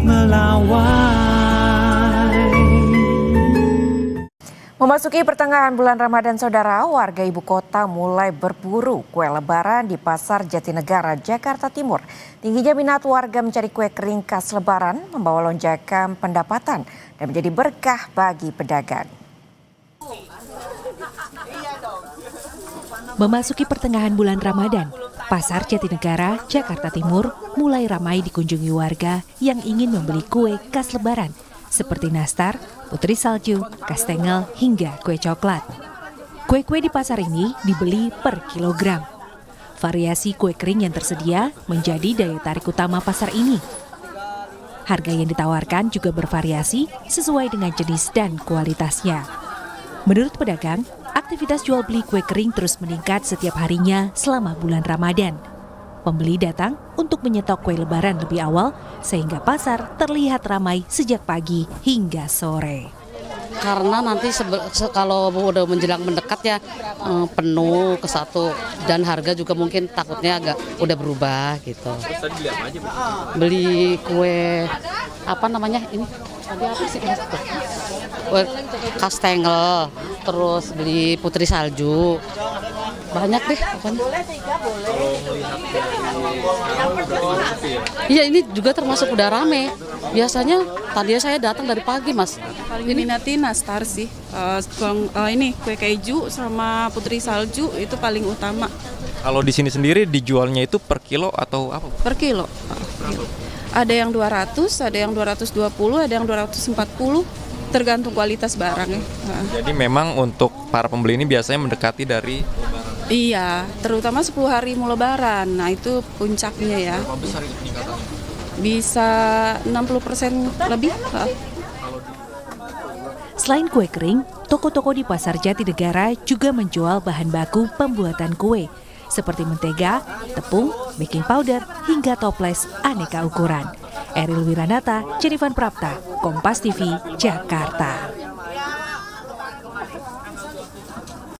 melawai. Memasuki pertengahan bulan Ramadan, saudara, warga ibu kota mulai berburu kue lebaran di Pasar Jatinegara, Jakarta Timur. Tingginya minat warga mencari kue kering khas lebaran membawa lonjakan pendapatan dan menjadi berkah bagi pedagang. Memasuki pertengahan bulan Ramadan, Pasar Jatinegara, Jakarta Timur mulai ramai dikunjungi warga yang ingin membeli kue khas lebaran seperti nastar, putri salju, kastengel, hingga kue coklat. Kue-kue di pasar ini dibeli per kilogram. Variasi kue kering yang tersedia menjadi daya tarik utama pasar ini. Harga yang ditawarkan juga bervariasi sesuai dengan jenis dan kualitasnya. Menurut pedagang, aktivitas jual beli kue kering terus meningkat setiap harinya selama bulan Ramadan. Pembeli datang untuk menyetok kue lebaran lebih awal sehingga pasar terlihat ramai sejak pagi hingga sore. Karena nanti kalau udah menjelang mendekat ya penuh ke satu dan harga juga mungkin takutnya agak udah berubah gitu. Beli kue apa namanya ini? Tadi apa sih? Kue kastengel, terus beli putri salju. Banyak deh pokoknya. Iya, ini juga termasuk udah rame. Biasanya tadinya saya datang dari pagi, Mas. Paling diminati nastar sih. Ini kue keju sama putri salju itu paling utama. Kalau di sini sendiri dijualnya itu per kilo atau apa? Per kilo. Ada yang 200, ada yang 220, ada yang 240. Tergantung kualitas barang ya. Jadi memang untuk para pembeli ini biasanya mendekati dari Iya, terutama 10 hari mau lebaran. Nah, itu puncaknya ya. berapa besar itu peningkatannya? Bisa 60% lebih. Selain kue kering, toko-toko di Pasar Jatinegara juga menjual bahan baku pembuatan kue seperti mentega, tepung, baking powder, hingga toples aneka ukuran. Eril Wiranata, Jennifer Prapta, Kompas TV, Jakarta.